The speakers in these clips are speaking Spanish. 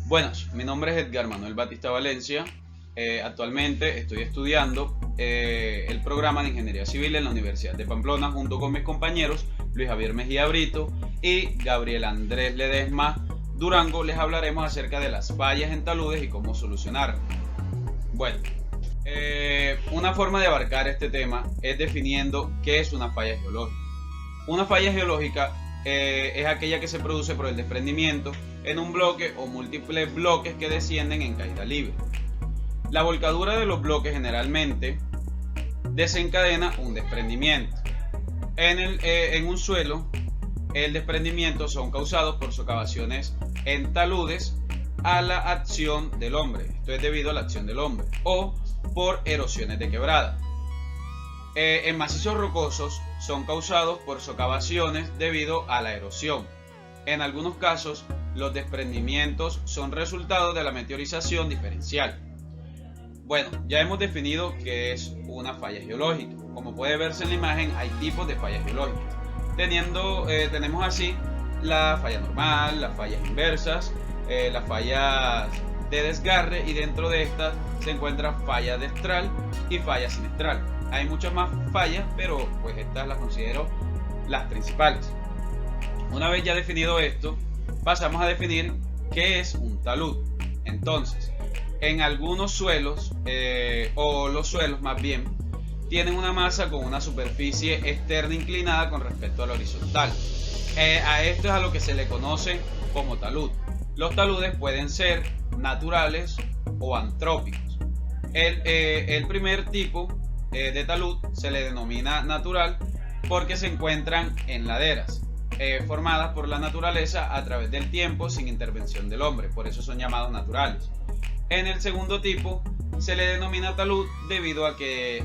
Buenas, mi nombre es Edgar Manuel Batista Valencia. Actualmente estoy estudiando el programa de Ingeniería Civil en la Universidad de Pamplona junto con mis compañeros Luis Javier Mejía Brito y Gabriel Andrés Ledesma Durango. Les hablaremos acerca de las fallas en taludes y cómo solucionarlas. Bueno, una forma de abarcar este tema es definiendo qué es una falla geológica. Una falla geológica es aquella que se produce por el desprendimiento en un bloque o múltiples bloques que descienden en caída libre. La volcadura de los bloques generalmente desencadena un desprendimiento. En un suelo, el desprendimiento son causados por socavaciones en taludes a la acción del hombre. Esto es debido a la acción del hombre o por erosiones de quebrada. En macizos rocosos son causados por socavaciones debido a la erosión. En algunos casos, los desprendimientos son resultado de la meteorización diferencial. Bueno, ya hemos definido qué es una falla geológica. Como puede verse en la imagen, hay tipos de fallas geológicas. Tenemos así la falla normal, las fallas inversas, las fallas de desgarre, y dentro de estas se encuentra falla destral y falla sinestral. Hay muchas más fallas, pero pues estas las considero las principales. Una vez ya definido esto, pasamos a definir qué es un talud. Entonces, en algunos suelos, o los suelos más bien, tienen una masa con una superficie externa inclinada con respecto a la horizontal. A esto es a lo que se le conoce como talud. Los taludes pueden ser naturales o antrópicos. El primer tipo de talud se le denomina natural porque se encuentran en laderas formadas por la naturaleza a través del tiempo sin intervención del hombre, por eso son llamados naturales. En el segundo tipo se le denomina talud debido a que,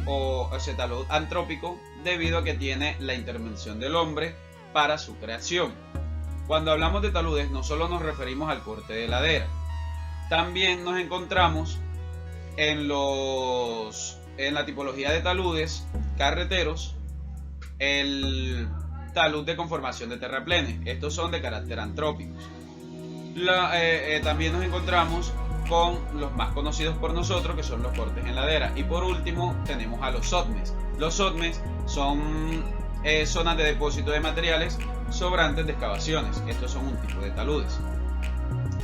talud antrópico, debido a que tiene la intervención del hombre para su creación. Cuando hablamos de taludes no solo nos referimos al corte de ladera, también nos encontramos en la tipología de taludes carreteros, el talud de conformación de terraplenes. Estos son de carácter antrópicos. También nos encontramos con los más conocidos por nosotros, que son los cortes en ladera. Y por último tenemos a los sotmes. Los sotmes son zonas de depósito de materiales sobrantes de excavaciones. Estos son un tipo de taludes.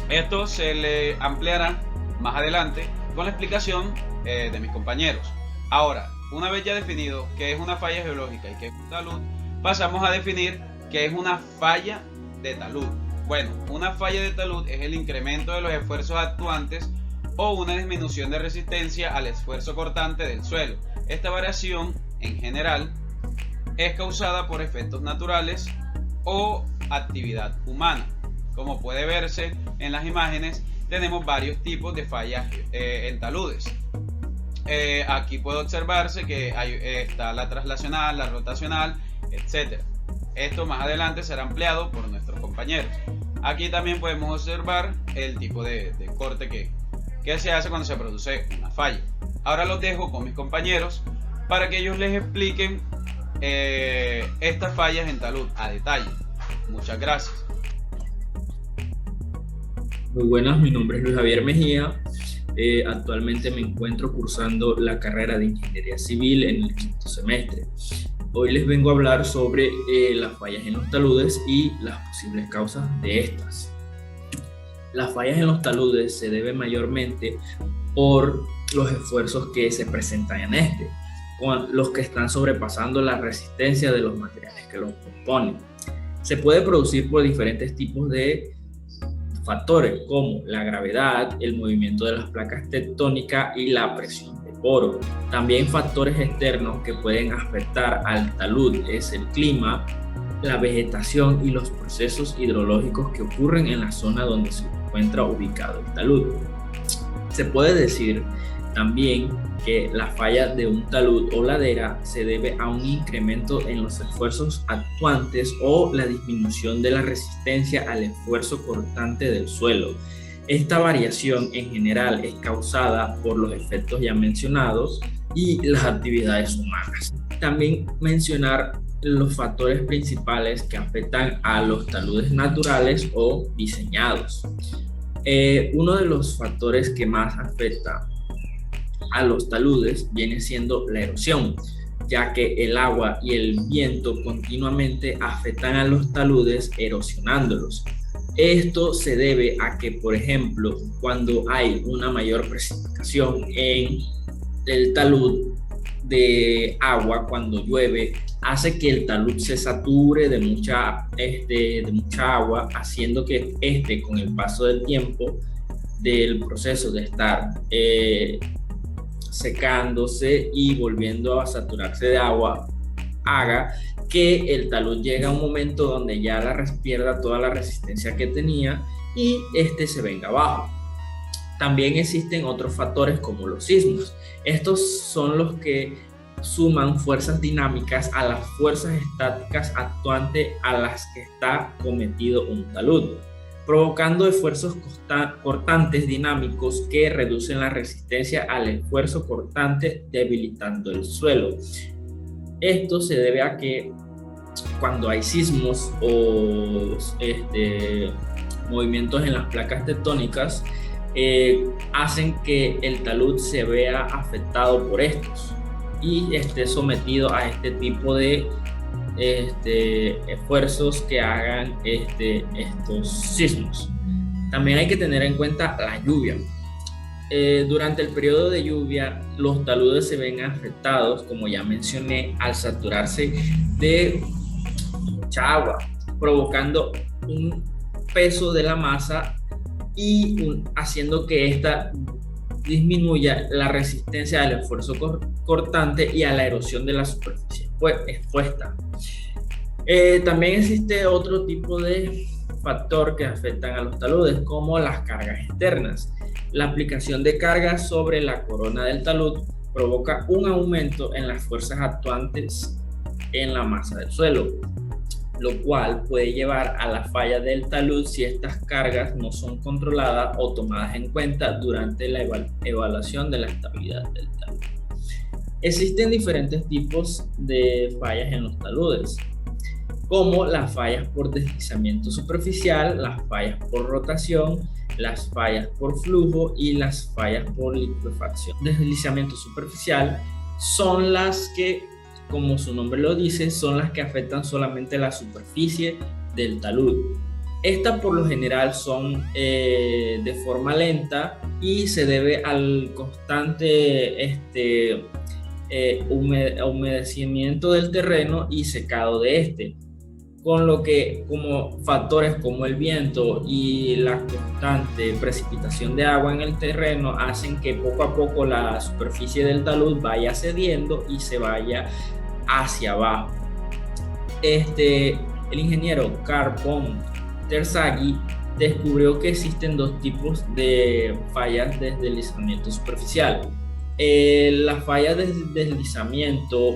Esto se le ampliará más adelante con la explicación de mis compañeros. Ahora, una vez ya definido qué es una falla geológica y qué es un talud, pasamos a definir qué es una falla de talud. Bueno, una falla de talud es el incremento de los esfuerzos actuantes o una disminución de resistencia al esfuerzo cortante del suelo. Esta variación, en general, es causada por efectos naturales o actividad humana. Como puede verse en las imágenes, tenemos varios tipos de fallas en taludes. Aquí puede observarse que está la traslacional, la rotacional, etc. Esto más adelante será ampliado por nuestros compañeros. Aquí también podemos observar el tipo de corte que se hace cuando se produce una falla. Ahora los dejo con mis compañeros para que ellos les expliquen estas fallas en talud a detalle. Muchas gracias. Muy buenas, mi nombre es Luis Javier Mejía. Actualmente me encuentro cursando la carrera de Ingeniería Civil en el quinto semestre. Hoy les vengo a hablar sobre las fallas en los taludes y las posibles causas de estas. Las fallas en los taludes se deben mayormente por los esfuerzos que se presentan en con los que están sobrepasando la resistencia de los materiales que los componen. Se puede producir por diferentes tipos de factores como la gravedad, el movimiento de las placas tectónicas y la presión de poro. También factores externos que pueden afectar al talud es el clima, la vegetación y los procesos hidrológicos que ocurren en la zona donde se encuentra ubicado el talud. Se puede decir también que la falla de un talud o ladera se debe a un incremento en los esfuerzos actuantes o la disminución de la resistencia al esfuerzo cortante del suelo. Esta variación en general es causada por los efectos ya mencionados y las actividades humanas. También mencionar los factores principales que afectan a los taludes naturales o diseñados. Uno de los factores que más afecta a los taludes viene siendo la erosión, ya que el agua y el viento continuamente afectan a los taludes erosionándolos. Esto se debe a que, por ejemplo, cuando hay una mayor precipitación en el talud de agua, cuando llueve, hace que el talud se sature de mucha agua, haciendo que con el paso del tiempo, del proceso de estar secándose y volviendo a saturarse de agua, haga que el talud llegue a un momento donde ya pierda toda la resistencia que tenía y se venga abajo. También existen otros factores como los sismos. Estos son los que suman fuerzas dinámicas a las fuerzas estáticas actuantes a las que está cometido un talud, provocando esfuerzos cortantes dinámicos que reducen la resistencia al esfuerzo cortante, debilitando el suelo. Esto se debe a que cuando hay sismos o movimientos en las placas tectónicas, hacen que el talud se vea afectado por estos y esté sometido a este tipo de esfuerzos que hagan estos sismos. También hay que tener en cuenta la lluvia. Durante el periodo de lluvia, los taludes se ven afectados, como ya mencioné, al saturarse de mucha agua, provocando un peso de la masa y haciendo que esta disminuya la resistencia al esfuerzo cortante y a la erosión de la superficie expuesta. También existe otro tipo de factor que afectan a los taludes, como las cargas externas. La aplicación de cargas sobre la corona del talud provoca un aumento en las fuerzas actuantes en la masa del suelo, lo cual puede llevar a la falla del talud si estas cargas no son controladas o tomadas en cuenta durante la evaluación de la estabilidad del talud. Existen diferentes tipos de fallas en los taludes, como las fallas por deslizamiento superficial, las fallas por rotación, las fallas por flujo y las fallas por liquefacción. Deslizamiento superficial son las que, como su nombre lo dice, son las que afectan solamente la superficie del talud. Estas por lo general son de forma lenta y se debe al constante humedecimiento del terreno y secado de con lo que como factores como el viento y la constante precipitación de agua en el terreno hacen que poco a poco la superficie del talud vaya cediendo y se vaya hacia abajo. El ingeniero Carl von Terzaghi descubrió que existen dos tipos de fallas de deslizamiento superficial. La falla de deslizamiento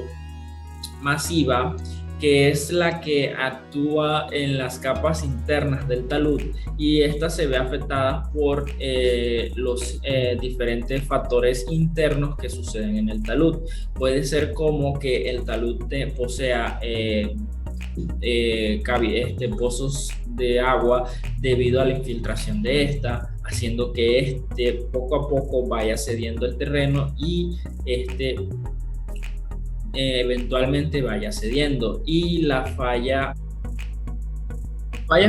masiva, que es la que actúa en las capas internas del talud, y esta se ve afectada por los diferentes factores internos que suceden en el talud. Puede ser como que el talud posea pozos de agua debido a la infiltración de esta, haciendo que poco a poco vaya cediendo el terreno y eventualmente vaya cediendo. Y la fallas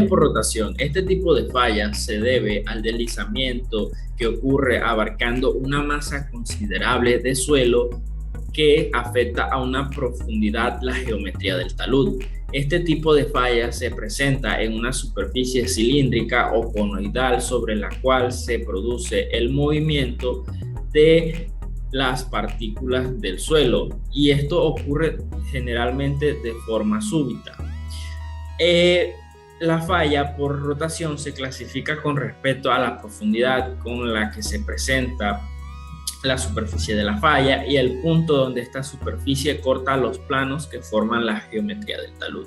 por rotación. Este tipo de falla se debe al deslizamiento que ocurre abarcando una masa considerable de suelo que afecta a una profundidad la geometría del talud. Este tipo de falla se presenta en una superficie cilíndrica o conoidal sobre la cual se produce el movimiento de las partículas del suelo, y esto ocurre generalmente de forma súbita. La falla por rotación se clasifica con respecto a la profundidad con la que se presenta la superficie de la falla y el punto donde esta superficie corta los planos que forman la geometría del talud.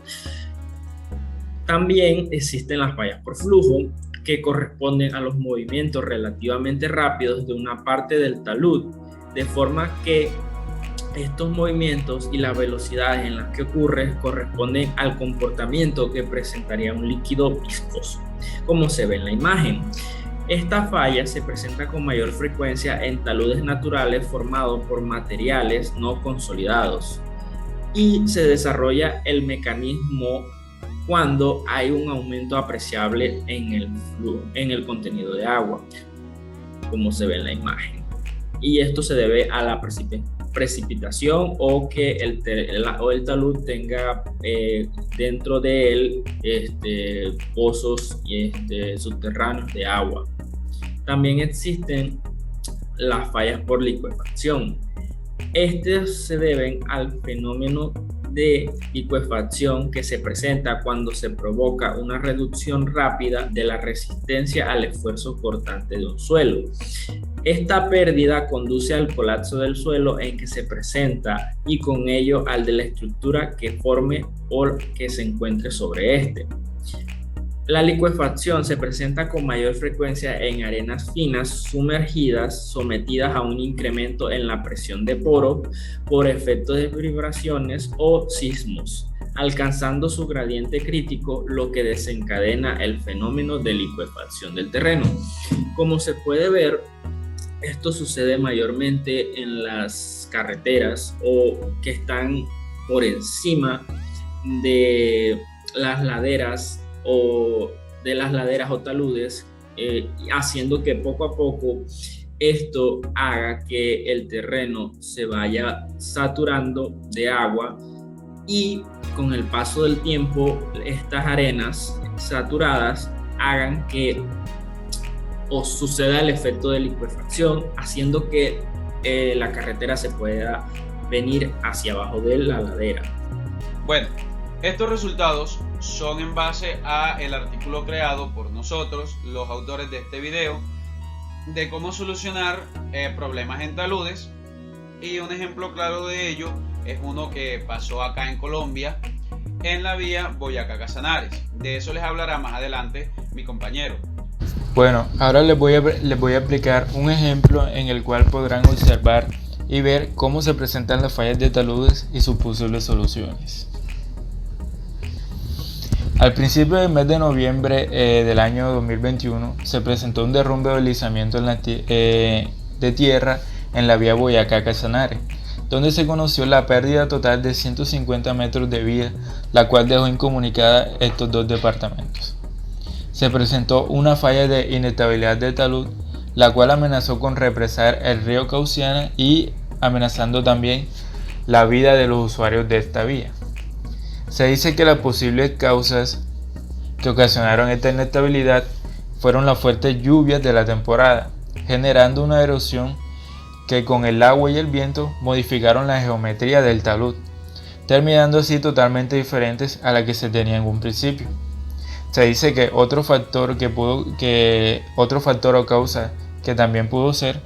También existen las fallas por flujo, que corresponden a los movimientos relativamente rápidos de una parte del talud, de forma que estos movimientos y las velocidades en las que ocurren corresponden al comportamiento que presentaría un líquido viscoso, como se ve en la imagen. Esta falla se presenta con mayor frecuencia en taludes naturales formados por materiales no consolidados y se desarrolla el mecanismo cuando hay un aumento apreciable en el contenido de agua, como se ve en la imagen. Y esto se debe a la precipitación o que el talud tenga dentro de él pozos subterráneos de agua. También existen las fallas por licuefacción. Estas se deben al fenómeno de licuefacción que se presenta cuando se provoca una reducción rápida de la resistencia al esfuerzo cortante de un suelo. Esta pérdida conduce al colapso del suelo en que se presenta y con ello al de la estructura que forme o que se encuentre sobre este. La licuefacción se presenta con mayor frecuencia en arenas finas sumergidas sometidas a un incremento en la presión de poro por efectos de vibraciones o sismos, alcanzando su gradiente crítico, lo que desencadena el fenómeno de licuefacción del terreno. Como se puede ver, esto sucede mayormente en las carreteras o que están por encima de las laderas o taludes, haciendo que poco a poco esto haga que el terreno se vaya saturando de agua y con el paso del tiempo estas arenas saturadas hagan que suceda el efecto de licuefacción, haciendo que la carretera se pueda venir hacia abajo de la ladera. Bueno, estos resultados son en base a el artículo creado por nosotros, los autores de este video, de cómo solucionar problemas en taludes, y un ejemplo claro de ello es uno que pasó acá en Colombia en la vía Boyacá-Casanares. De eso les hablará más adelante mi compañero. Bueno, ahora les voy a aplicar un ejemplo en el cual podrán observar y ver cómo se presentan las fallas de taludes y sus posibles soluciones. Al principio del mes de noviembre del año 2021 se presentó un derrumbe o deslizamiento de tierra en la vía Boyacá-Casanares, donde se conoció la pérdida total de 150 metros de vía, la cual dejó incomunicada estos dos departamentos. Se presentó una falla de inestabilidad de talud, la cual amenazó con represar el río Cauciana y amenazando también la vida de los usuarios de esta vía. Se dice que las posibles causas que ocasionaron esta inestabilidad fueron las fuertes lluvias de la temporada, generando una erosión que con el agua y el viento modificaron la geometría del talud, terminando así totalmente diferentes a la que se tenía en un principio. Se dice que otro factor o causa que también pudo ser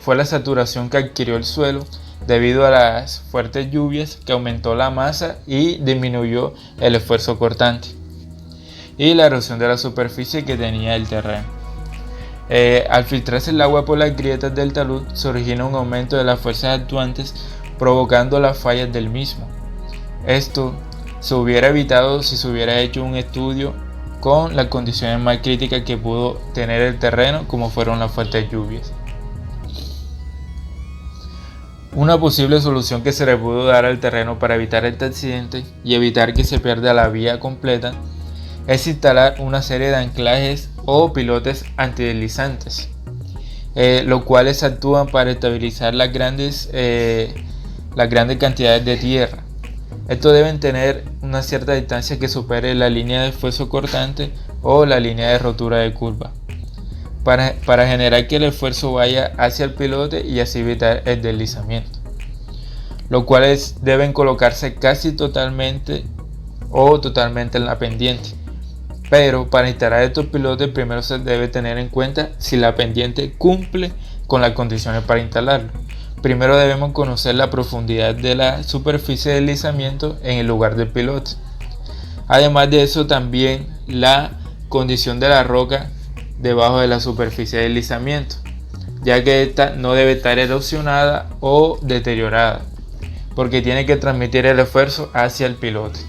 fue la saturación que adquirió el suelo debido a las fuertes lluvias, que aumentó la masa y disminuyó el esfuerzo cortante, y la erosión de la superficie que tenía el terreno. Al filtrarse el agua por las grietas del talud, se origina un aumento de las fuerzas actuantes, provocando las fallas del mismo. Esto se hubiera evitado si se hubiera hecho un estudio con las condiciones más críticas que pudo tener el terreno, como fueron las fuertes lluvias. Una posible solución que se le pudo dar al terreno para evitar este accidente y evitar que se pierda la vía completa es instalar una serie de anclajes o pilotes antideslizantes, los cuales actúan para estabilizar las grandes cantidades de tierra. Estos deben tener una cierta distancia que supere la línea de esfuerzo cortante o la línea de rotura de curva, para generar que el esfuerzo vaya hacia el pilote y así evitar el deslizamiento, los cuales deben colocarse casi totalmente en la pendiente. Pero para instalar estos pilotes primero se debe tener en cuenta si la pendiente cumple con las condiciones para instalarlo. Primero debemos conocer la profundidad de la superficie de deslizamiento en el lugar del pilote. Además de eso, también la condición de la roca debajo de la superficie de deslizamiento, ya que esta no debe estar erosionada o deteriorada, porque tiene que transmitir el esfuerzo hacia el pilote.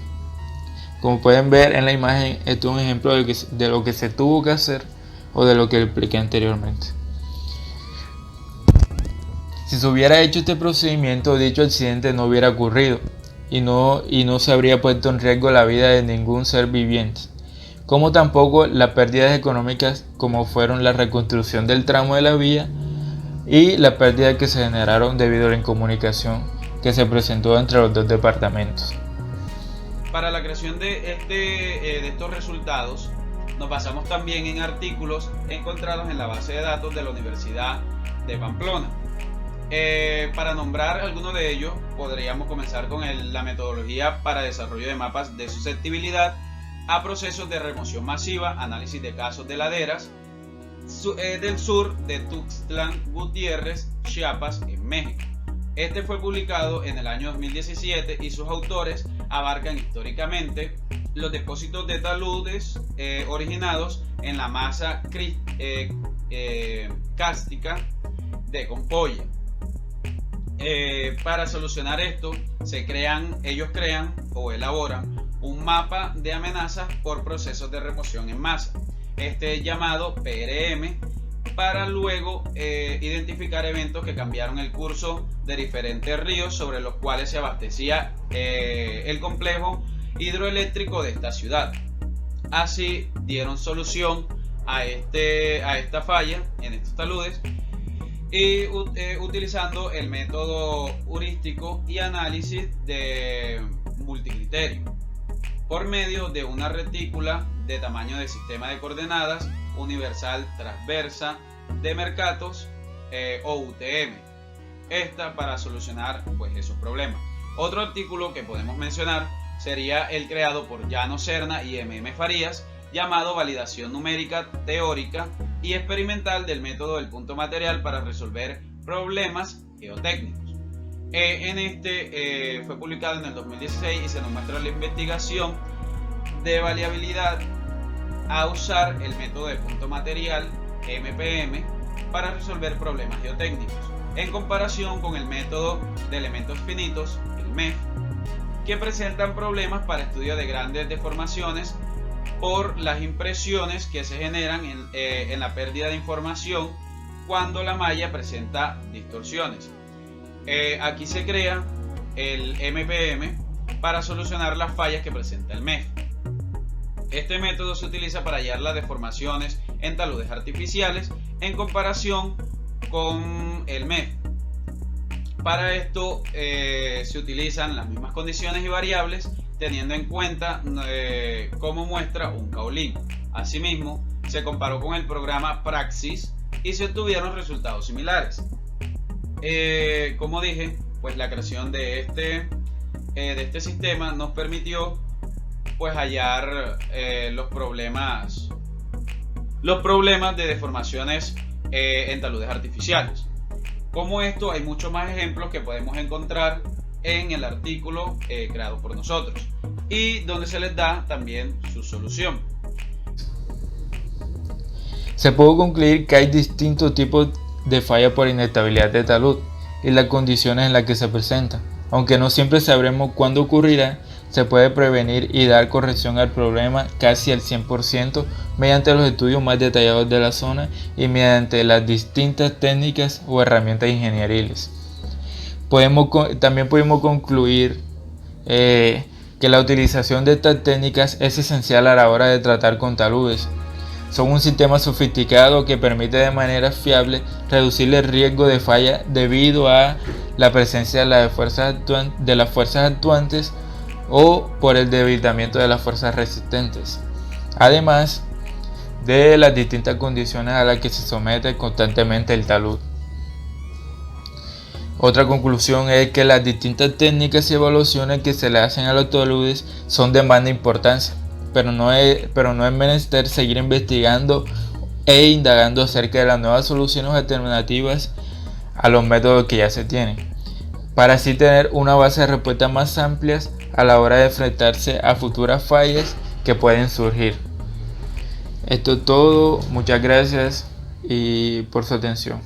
Como pueden ver en la imagen, esto es un ejemplo de lo que se tuvo que hacer o de lo que expliqué anteriormente. Si se hubiera hecho este procedimiento, dicho accidente no hubiera ocurrido y no se habría puesto en riesgo la vida de ningún ser viviente, como tampoco las pérdidas económicas como fueron la reconstrucción del tramo de la vía y las pérdidas que se generaron debido a la incomunicación que se presentó entre los dos departamentos. Para la creación de estos resultados, nos basamos también en artículos encontrados en la base de datos de la Universidad de Pamplona. Para nombrar algunos de ellos, podríamos comenzar con la metodología para desarrollo de mapas de susceptibilidad a procesos de remoción masiva, análisis de casos de laderas del sur de Tuxtlan Gutiérrez, Chiapas, en México. Este fue publicado en el año 2017 y sus autores abarcan históricamente los depósitos de taludes originados en la masa cárstica de Compoya. Para solucionar esto, ellos crean o elaboran un mapa de amenazas por procesos de remoción en masa, llamado PRM, para luego identificar eventos que cambiaron el curso de diferentes ríos sobre los cuales se abastecía el complejo hidroeléctrico de esta ciudad. Así dieron solución a esta falla en estos taludes y utilizando el método heurístico y análisis de multicriterio por medio de una retícula de tamaño de sistema de coordenadas universal transversa de Mercator o UTM, para solucionar pues esos problemas. Otro artículo que podemos mencionar sería el creado por Llano Serna y M.M. Farías, llamado Validación numérica, teórica y experimental del método del punto material para resolver problemas geotécnicos. Fue publicado en el 2016 y se nos muestra la investigación de variabilidad a usar el método de punto material MPM para resolver problemas geotécnicos, en comparación con el método de elementos finitos, el MEF, que presentan problemas para estudio de grandes deformaciones por las impresiones que se generan en la pérdida de información cuando la malla presenta distorsiones. Aquí se crea el MPM para solucionar las fallas que presenta el MEF. Este método se utiliza para hallar las deformaciones en taludes artificiales en comparación con el MEF. Para esto se utilizan las mismas condiciones y variables, teniendo en cuenta cómo muestra un caolín. Asimismo, se comparó con el programa Praxis y se obtuvieron resultados similares. Como dije, pues la creación de este sistema nos permitió pues hallar los problemas de deformaciones en taludes artificiales. Como esto, hay muchos más ejemplos que podemos encontrar en el artículo creado por nosotros y donde se les da también su solución. Se puede concluir que hay distintos tipos de falla por inestabilidad de talud y las condiciones en las que se presenta. Aunque no siempre sabremos cuándo ocurrirá, se puede prevenir y dar corrección al problema casi al 100% mediante los estudios más detallados de la zona y mediante las distintas técnicas o herramientas ingenieriles. También podemos concluir que la utilización de estas técnicas es esencial a la hora de tratar con taludes. Son un sistema sofisticado que permite de manera fiable reducir el riesgo de falla debido a la presencia de las fuerzas actuantes o por el debilitamiento de las fuerzas resistentes, además de las distintas condiciones a las que se somete constantemente el talud. Otra conclusión es que las distintas técnicas y evaluaciones que se le hacen a los taludes son de gran importancia, pero no es menester seguir investigando e indagando acerca de las nuevas soluciones alternativas a los métodos que ya se tienen, para así tener una base de respuestas más amplias a la hora de enfrentarse a futuras fallas que pueden surgir. Esto es todo, muchas gracias y por su atención.